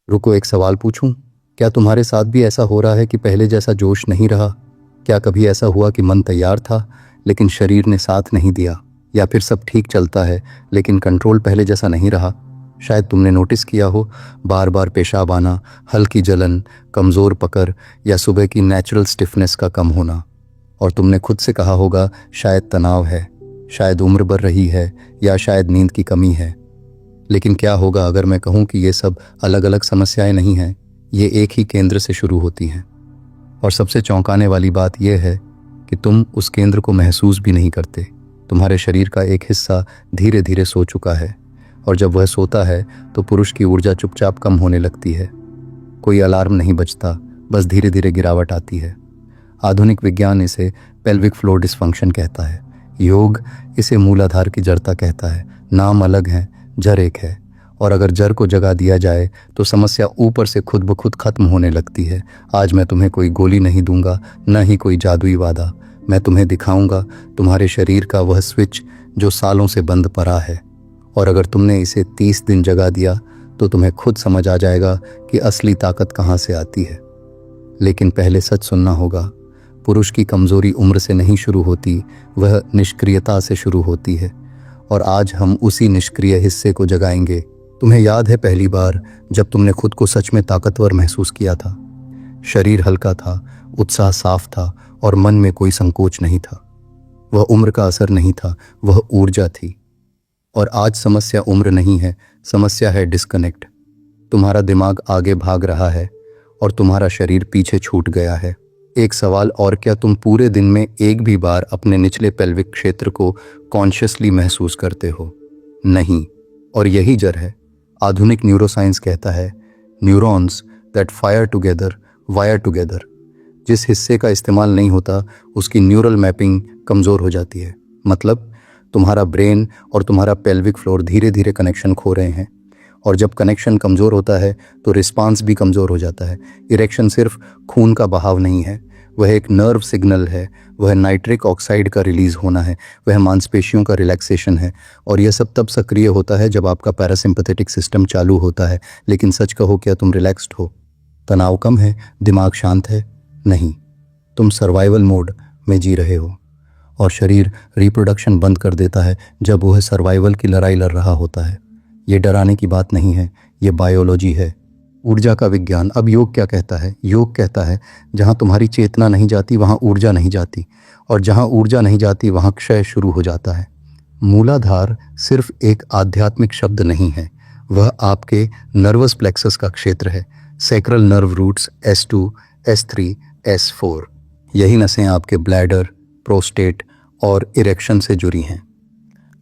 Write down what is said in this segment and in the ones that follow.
रुको, एक सवाल पूछूं? क्या तुम्हारे साथ भी ऐसा हो रहा है कि पहले जैसा जोश नहीं रहा? क्या कभी ऐसा हुआ कि मन तैयार था लेकिन शरीर ने साथ नहीं दिया? या फिर सब ठीक चलता है लेकिन कंट्रोल पहले जैसा नहीं रहा? शायद तुमने नोटिस किया हो, बार बार पेशाब आना, हल्की जलन, कमज़ोर पकड़ या सुबह की नेचुरल स्टिफनेस का कम होना। और तुमने खुद से कहा होगा, शायद तनाव है, शायद उम्र बढ़ रही है, या शायद नींद की कमी है। लेकिन क्या होगा अगर मैं कहूँ कि ये सब अलग अलग समस्याएं नहीं हैं, ये एक ही केंद्र से शुरू होती हैं। और सबसे चौंकाने वाली बात यह है कि तुम उस केंद्र को महसूस भी नहीं करते। तुम्हारे शरीर का एक हिस्सा धीरे धीरे सो चुका है, और जब वह सोता है तो पुरुष की ऊर्जा चुपचाप कम होने लगती है। कोई अलार्म नहीं बजता, बस धीरे धीरे गिरावट आती है। आधुनिक विज्ञान इसे पेल्विक फ्लोर डिस्फंक्शन कहता है। योग इसे मूलाधार की जड़ता कहता है। नाम अलग है, जड़ एक है। और अगर जड़ को जगा दिया जाए तो समस्या ऊपर से खुद ब खुद खत्म होने लगती है। आज मैं तुम्हें कोई गोली नहीं दूंगा, न ही कोई जादुई वादा। मैं तुम्हें दिखाऊंगा तुम्हारे शरीर का वह स्विच जो सालों से बंद पड़ा है। और अगर तुमने इसे 30 दिन जगा दिया तो तुम्हें खुद समझ आ जाएगा कि असली ताकत कहाँ से आती है। लेकिन पहले सच सुनना होगा। पुरुष की कमजोरी उम्र से नहीं शुरू होती, वह निष्क्रियता से शुरू होती है। और आज हम उसी निष्क्रिय हिस्से को जगाएंगे। तुम्हें याद है पहली बार जब तुमने खुद को सच में ताकतवर महसूस किया था? शरीर हल्का था, उत्साह साफ था, और मन में कोई संकोच नहीं था। वह उम्र का असर नहीं था, वह ऊर्जा थी। और आज समस्या उम्र नहीं है, समस्या है डिस्कनेक्ट। तुम्हारा दिमाग आगे भाग रहा है और तुम्हारा शरीर पीछे छूट गया है। एक सवाल और, क्या तुम पूरे दिन में एक भी बार अपने निचले पेल्विक क्षेत्र को कॉन्शियसली महसूस करते हो? नहीं। और यही जड़ है। आधुनिक न्यूरोसाइंस कहता है, neurons that fire together wire together. जिस हिस्से का इस्तेमाल नहीं होता उसकी न्यूरल मैपिंग कमज़ोर हो जाती है। मतलब तुम्हारा ब्रेन और तुम्हारा पेल्विक फ्लोर धीरे धीरे कनेक्शन खो रहे हैं। और जब कनेक्शन कमज़ोर होता है तो रिस्पांस भी कमज़ोर हो जाता है। इरेक्शन सिर्फ खून का बहाव नहीं है, वह एक नर्व सिग्नल है, वह नाइट्रिक ऑक्साइड का रिलीज़ होना है, वह मांसपेशियों का रिलैक्सेशन है। और यह सब तब सक्रिय होता है जब आपका पैरासिम्पैथेटिक सिस्टम चालू होता है। लेकिन सच कहो, क्या तुम रिलैक्स्ड हो? तनाव कम है? दिमाग शांत है? नहीं, तुम सर्वाइवल मोड में जी रहे हो। और शरीर रिप्रोडक्शन बंद कर देता है जब वह सर्वाइवल की लड़ाई लड़ रहा होता है। ये डराने की बात नहीं है, ये बायोलॉजी है, ऊर्जा का विज्ञान। अब योग क्या कहता है? योग कहता है, जहाँ तुम्हारी चेतना नहीं जाती वहाँ ऊर्जा नहीं जाती, और जहाँ ऊर्जा नहीं जाती वहाँ क्षय शुरू हो जाता है। मूलाधार सिर्फ एक आध्यात्मिक शब्द नहीं है, वह आपके नर्वस प्लेक्सस का क्षेत्र है। Sacral nerve roots S2, S3, S4। यही नसें आपके ब्लैडर, प्रोस्टेट और इरेक्शन से जुड़ी हैं।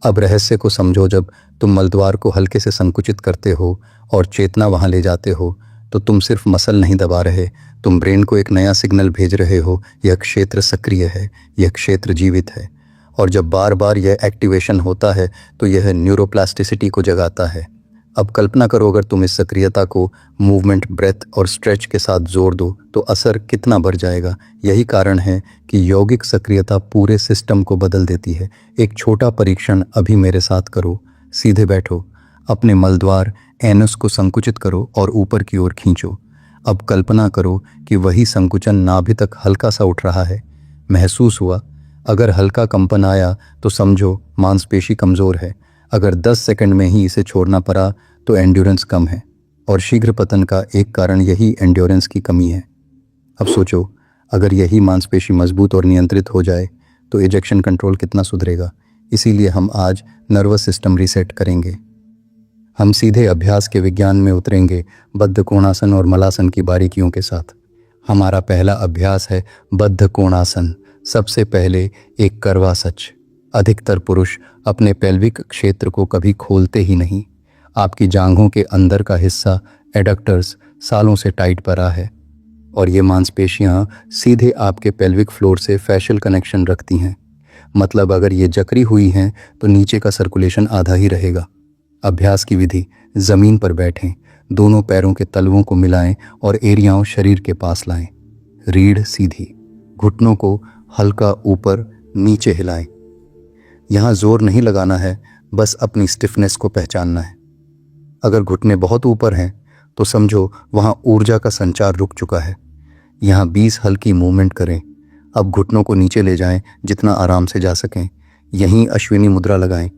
अब रहस्य को समझो। जब तुम मलद्वार को हल्के से संकुचित करते हो और चेतना वहां ले जाते हो तो तुम सिर्फ मसल नहीं दबा रहे, तुम ब्रेन को एक नया सिग्नल भेज रहे हो। यह क्षेत्र सक्रिय है, यह क्षेत्र जीवित है। और जब बार बार यह एक्टिवेशन होता है तो यह न्यूरोप्लास्टिसिटी को जगाता है। अब कल्पना करो, अगर तुम इस सक्रियता को मूवमेंट, ब्रेथ और स्ट्रेच के साथ जोड़ दो तो असर कितना बढ़ जाएगा। यही कारण है कि यौगिक सक्रियता पूरे सिस्टम को बदल देती है। एक छोटा परीक्षण अभी मेरे साथ करो। सीधे बैठो, अपने मलद्वार एनस को संकुचित करो और ऊपर की ओर खींचो। अब कल्पना करो कि वही संकुचन नाभि तक हल्का सा उठ रहा है। महसूस हुआ? अगर हल्का कंपन आया तो समझो मांसपेशी कमज़ोर है। अगर 10 सेकंड में ही इसे छोड़ना पड़ा तो एंड्योरेंस कम है। और शीघ्र पतन का एक कारण यही एंड्योरेंस की कमी है। अब सोचो, अगर यही मांसपेशी मजबूत और नियंत्रित हो जाए तो इजेक्शन कंट्रोल कितना सुधरेगा। इसीलिए हम आज नर्वस सिस्टम रीसेट करेंगे। हम सीधे अभ्यास के विज्ञान में उतरेंगे, बद्ध कोणासन और मलासन की बारीकियों के साथ। हमारा पहला अभ्यास है बद्ध कोणासन। सबसे पहले एक करवा सच। अधिकतर पुरुष अपने पेल्विक क्षेत्र को कभी खोलते ही नहीं। आपकी जांघों के अंदर का हिस्सा, एडक्टर्स, सालों से टाइट पड़ा है, और ये मांसपेशियां सीधे आपके पेल्विक फ्लोर से फैशियल कनेक्शन रखती हैं। मतलब अगर ये जकड़ी हुई हैं तो नीचे का सर्कुलेशन आधा ही रहेगा। अभ्यास की विधि: जमीन पर बैठें, दोनों पैरों के तलवों को मिलाएं और एरियाओं शरीर के पास लाएं। रीढ़ सीधी, घुटनों को हल्का ऊपर नीचे हिलाएं। यहाँ जोर नहीं लगाना है, बस अपनी स्टिफनेस को पहचानना है। अगर घुटने बहुत ऊपर हैं तो समझो वहाँ ऊर्जा का संचार रुक चुका है। यहाँ 20 हल्की मूवमेंट करें। अब घुटनों को नीचे ले जाएं जितना आराम से जा सकें। यहीं अश्विनी मुद्रा लगाएं।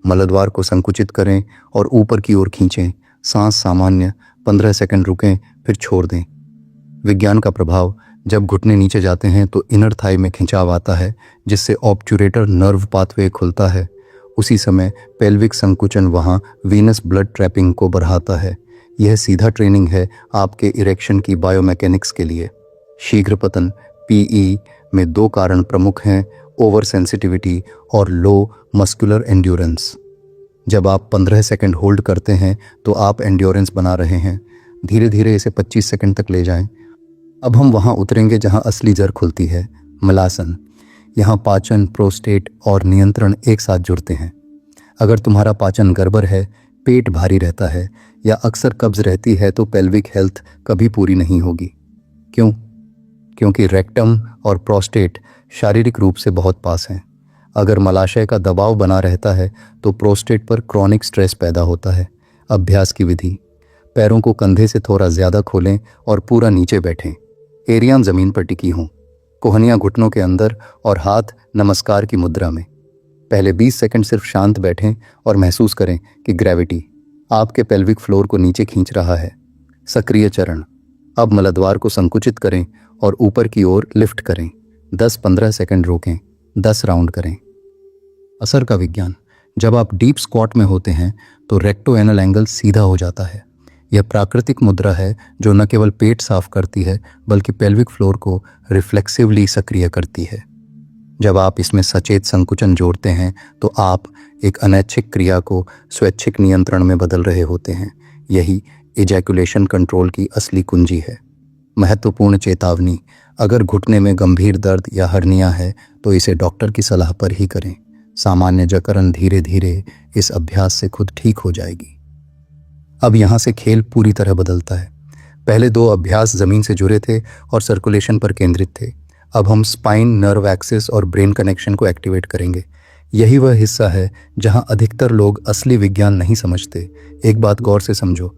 मलद्वार को संकुचित करें और ऊपर की ओर खींचें। सांस सामान्य, 15 सेकंड रुकें, फिर छोड़ दें। विज्ञान का प्रभाव, जब घुटने नीचे जाते हैं तो इनर थाई में खिंचाव आता है, जिससे ऑब्चुरेटर नर्व पाथवे खुलता है। उसी समय पेल्विक संकुचन वहाँ वीनस ब्लड ट्रैपिंग को बढ़ाता है। यह सीधा ट्रेनिंग है आपके इरेक्शन की बायोमैकेनिक्स के लिए। शीघ्र पतन पीई में 2 कारण प्रमुख हैं, ओवर सेंसिटिविटी और लो मस्कुलर एंड्योरेंस। जब आप 15 सेकंड होल्ड करते हैं तो आप एंड्योरेंस बना रहे हैं। धीरे धीरे इसे 25 सेकंड तक ले जाएं। अब हम वहाँ उतरेंगे जहाँ असली जड़ खुलती है, मलासन। यहाँ पाचन, प्रोस्टेट और नियंत्रण एक साथ जुड़ते हैं। अगर तुम्हारा पाचन गड़बड़ है, पेट भारी रहता है या अक्सर कब्ज रहती है तो पेल्विक हेल्थ कभी पूरी नहीं होगी। क्यों? क्योंकि रेक्टम और प्रोस्टेट शारीरिक रूप से बहुत पास हैं। अगर मलाशय का दबाव बना रहता है तो प्रोस्टेट पर क्रॉनिक स्ट्रेस पैदा होता है। अभ्यास की विधि, पैरों को कंधे से थोड़ा ज़्यादा खोलें और पूरा नीचे बैठें। एरियाम ज़मीन पर टिकी हों। कोहनियाँ घुटनों के अंदर और हाथ नमस्कार की मुद्रा में। पहले 20 सेकंड सिर्फ शांत बैठें और महसूस करें कि ग्रेविटी आपके पेल्विक फ्लोर को नीचे खींच रहा है। सक्रिय चरण, अब मलद्वार को संकुचित करें और ऊपर की ओर लिफ्ट करें। 10-15 सेकंड रोकें, 10 राउंड करें। असर का विज्ञान, जब आप डीप स्क्वाट में होते हैं तो रेक्टो एनल एंगल सीधा हो जाता है। यह प्राकृतिक मुद्रा है जो न केवल पेट साफ करती है बल्कि पेल्विक फ्लोर को रिफ्लेक्सिवली सक्रिय करती है। जब आप इसमें सचेत संकुचन जोड़ते हैं तो आप एक अनैच्छिक क्रिया को स्वैच्छिक नियंत्रण में बदल रहे होते हैं। यही इजैकुलेशन कंट्रोल की असली कुंजी है। महत्वपूर्ण चेतावनी, अगर घुटने में गंभीर दर्द या हर्निया है तो इसे डॉक्टर की सलाह पर ही करें। सामान्य जकड़न धीरे धीरे इस अभ्यास से खुद ठीक हो जाएगी। अब यहाँ से खेल पूरी तरह बदलता है। पहले 2 अभ्यास ज़मीन से जुड़े थे और सर्कुलेशन पर केंद्रित थे। अब हम स्पाइन, नर्व एक्सिस और ब्रेन कनेक्शन को एक्टिवेट करेंगे। यही वह हिस्सा है जहाँ अधिकतर लोग असली विज्ञान नहीं समझते। एक बात गौर से समझो,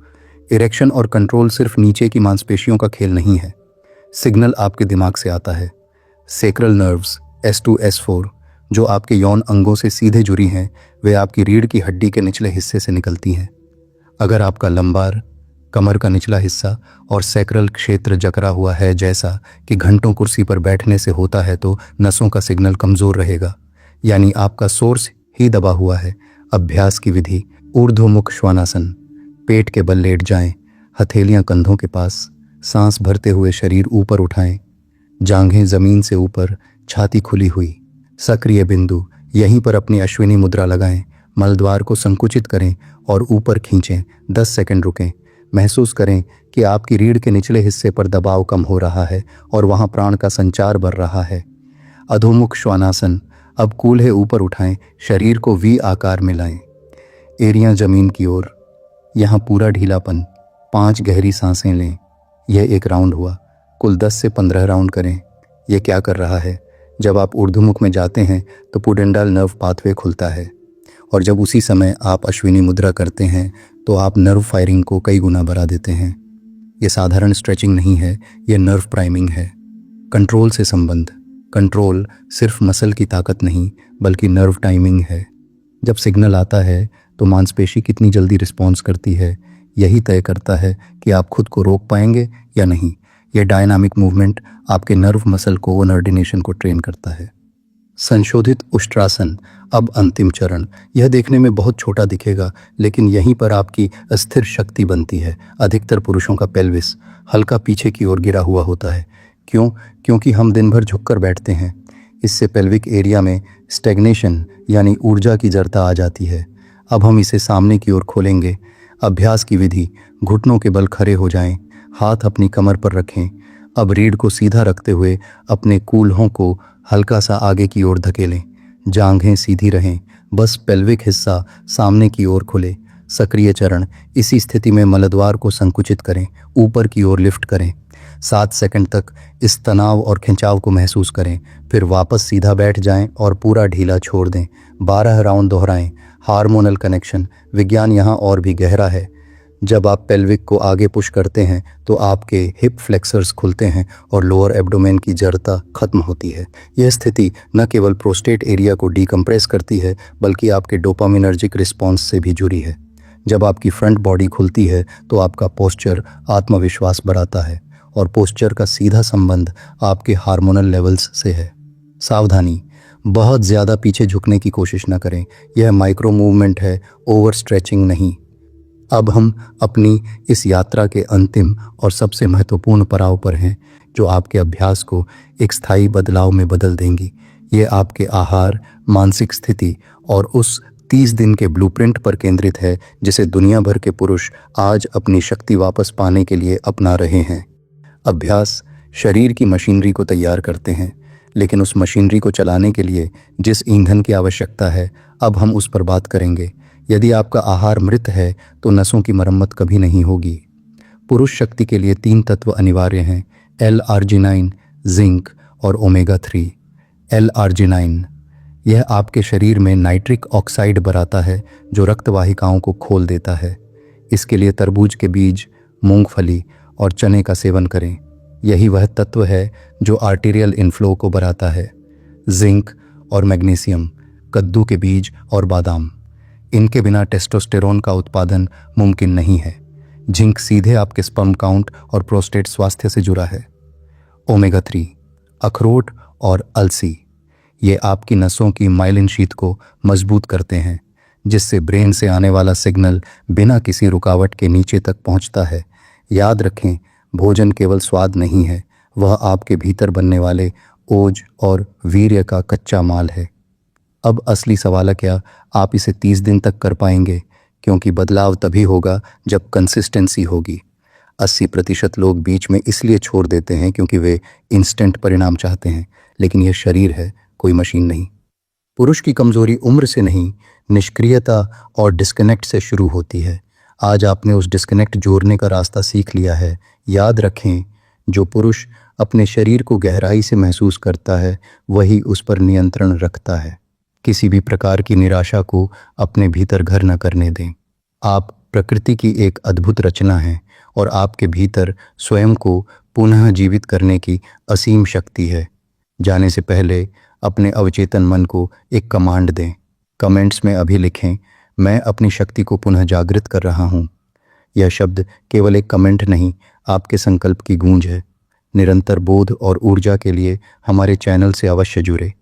इरेक्शन और कंट्रोल सिर्फ नीचे की मांसपेशियों का खेल नहीं है। सिग्नल आपके दिमाग से आता है। सेक्रल नर्व्स S2 S4 जो आपके यौन अंगों से सीधे जुड़ी हैं, वे आपकी रीढ़ की हड्डी के निचले हिस्से से निकलती हैं। अगर आपका लंबार, कमर का निचला हिस्सा और सैक्रल क्षेत्र जकड़ा हुआ है, जैसा कि घंटों कुर्सी पर बैठने से होता है, तो नसों का सिग्नल कमज़ोर रहेगा, यानी आपका सोर्स ही दबा हुआ है। अभ्यास की विधि, ऊर्ध्वमुख श्वानासन। पेट के बल लेट जाएं, हथेलियां कंधों के पास, सांस भरते हुए शरीर ऊपर उठाएं, जांघें ज़मीन से ऊपर, छाती खुली हुई। सक्रिय बिंदु, यहीं पर अपनी अश्विनी मुद्रा लगाएं। मलद्वार को संकुचित करें और ऊपर खींचें। 10 सेकंड रुकें। महसूस करें कि आपकी रीढ़ के निचले हिस्से पर दबाव कम हो रहा है और वहां प्राण का संचार बढ़ रहा है। अधोमुख श्वानासन, अब कूल्हे ऊपर उठाएं, शरीर को वी आकार में लाएं। एरियां जमीन की ओर, यहाँ पूरा ढीलापन। 5 गहरी सांसें लें। यह एक राउंड हुआ। कुल 10 से 15 राउंड करें। यह क्या कर रहा है? जब आप ऊर्ध्वमुख में जाते हैं तो पुडेंडाल नर्व पाथवे खुलता है और जब उसी समय आप अश्विनी मुद्रा करते हैं तो आप नर्व फायरिंग को कई गुना बढ़ा देते हैं। यह साधारण स्ट्रेचिंग नहीं है, यह नर्व प्राइमिंग है। कंट्रोल से संबंध, कंट्रोल सिर्फ मसल की ताकत नहीं बल्कि नर्व टाइमिंग है। जब सिग्नल आता है तो मांसपेशी कितनी जल्दी रिस्पॉन्स करती है, यही तय करता है कि आप खुद को रोक पाएंगे या नहीं। यह डायनामिक मूवमेंट आपके नर्व मसल कोऑर्डिनेशन को ट्रेन करता है। संशोधित उष्ट्रासन, अब अंतिम चरण। यह देखने में बहुत छोटा दिखेगा लेकिन यहीं पर आपकी अस्थिर शक्ति बनती है। अधिकतर पुरुषों का पेल्विस हल्का पीछे की ओर गिरा हुआ होता है। क्यों? क्योंकि हम दिन भर झुककर बैठते हैं। इससे पेल्विक एरिया में स्टैग्नेशन यानी ऊर्जा की जड़ता आ जाती है। अब हम इसे सामने की ओर खोलेंगे। अभ्यास की विधि, घुटनों के बल खड़े हो जाएं, हाथ अपनी कमर पर रखें। अब रीढ़ को सीधा रखते हुए अपने कूल्हों को हल्का सा आगे की ओर धकेलें। जांघें सीधी रहें, बस पेल्विक हिस्सा सामने की ओर खुले। सक्रिय चरण, इसी स्थिति में मलद्वार को संकुचित करें, ऊपर की ओर लिफ्ट करें। 7 सेकंड तक इस तनाव और खिंचाव को महसूस करें, फिर वापस सीधा बैठ जाएं और पूरा ढीला छोड़ दें। 12 राउंड दोहराएं। हार्मोनल कनेक्शन, विज्ञान यहाँ और भी गहरा है। जब आप पेल्विक को आगे पुश करते हैं तो आपके हिप फ्लेक्सर्स खुलते हैं और लोअर एब्डोमेन की जड़ता खत्म होती है। यह स्थिति न केवल प्रोस्टेट एरिया को डीकम्प्रेस करती है बल्कि आपके डोपामिनर्जिक रिस्पॉन्स से भी जुड़ी है। जब आपकी फ्रंट बॉडी खुलती है तो आपका पोस्चर आत्मविश्वास बढ़ाता है और पोस्चर का सीधा संबंध आपके हार्मोनल लेवल्स से है। सावधानी, बहुत ज़्यादा पीछे झुकने की कोशिश न करें। यह माइक्रो मूवमेंट है, ओवर स्ट्रेचिंग नहीं। अब हम अपनी इस यात्रा के अंतिम और सबसे महत्वपूर्ण पड़ाव पर हैं, जो आपके अभ्यास को एक स्थायी बदलाव में बदल देंगी। ये आपके आहार, मानसिक स्थिति और उस 30 दिन के ब्लूप्रिंट पर केंद्रित है जिसे दुनिया भर के पुरुष आज अपनी शक्ति वापस पाने के लिए अपना रहे हैं। अभ्यास शरीर की मशीनरी को तैयार करते हैं, लेकिन उस मशीनरी को चलाने के लिए जिस ईंधन की आवश्यकता है, अब हम उस पर बात करेंगे। यदि आपका आहार मृत है तो नसों की मरम्मत कभी नहीं होगी। पुरुष शक्ति के लिए 3 तत्व अनिवार्य हैं: L-आर्जिनाइन, जिंक और ओमेगा-3। L-आर्जिनाइन, यह आपके शरीर में नाइट्रिक ऑक्साइड बनाता है जो रक्तवाहिकाओं को खोल देता है। इसके लिए तरबूज के बीज, मूंगफली और चने का सेवन करें। यही वह तत्व है जो आर्टीरियल इनफ्लो को बढ़ाता है। जिंक और मैग्नीशियम, कद्दू के बीज और बादाम, इनके बिना टेस्टोस्टेरोन का उत्पादन मुमकिन नहीं है। जिंक सीधे आपके स्पर्म काउंट और प्रोस्टेट स्वास्थ्य से जुड़ा है। ओमेगा-3, अखरोट और अलसी, ये आपकी नसों की माइलिन शीथ को मजबूत करते हैं, जिससे ब्रेन से आने वाला सिग्नल बिना किसी रुकावट के नीचे तक पहुंचता है। याद रखें, भोजन केवल स्वाद नहीं है, वह आपके भीतर बनने वाले ओज और वीर्य का कच्चा माल है। अब असली सवाल है, क्या आप इसे 30 दिन तक कर पाएंगे? क्योंकि बदलाव तभी होगा जब कंसिस्टेंसी होगी। 80% लोग बीच में इसलिए छोड़ देते हैं क्योंकि वे इंस्टेंट परिणाम चाहते हैं, लेकिन यह शरीर है, कोई मशीन नहीं। पुरुष की कमजोरी उम्र से नहीं, निष्क्रियता और डिस्कनेक्ट से शुरू होती है। आज आपने उस डिस्कनेक्ट जोड़ने का रास्ता सीख लिया है। याद रखें, जो पुरुष अपने शरीर को गहराई से महसूस करता है वही उस पर नियंत्रण रखता है। किसी भी प्रकार की निराशा को अपने भीतर घर न करने दें। आप प्रकृति की एक अद्भुत रचना हैं और आपके भीतर स्वयं को पुनः जीवित करने की असीम शक्ति है। जाने से पहले अपने अवचेतन मन को एक कमांड दें। कमेंट्स में अभी लिखें, मैं अपनी शक्ति को पुनः जागृत कर रहा हूँ। यह शब्द केवल एक कमेंट नहीं, आपके संकल्प की गूंज है। निरंतर बोध और ऊर्जा के लिए हमारे चैनल से अवश्य जुड़े।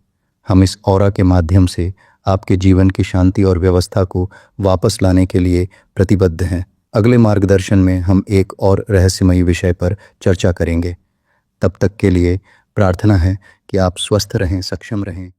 हम इस ऑरा के माध्यम से आपके जीवन की शांति और व्यवस्था को वापस लाने के लिए प्रतिबद्ध हैं। अगले मार्गदर्शन में हम एक और रहस्यमयी विषय पर चर्चा करेंगे। तब तक के लिए प्रार्थना है कि आप स्वस्थ रहें, सक्षम रहें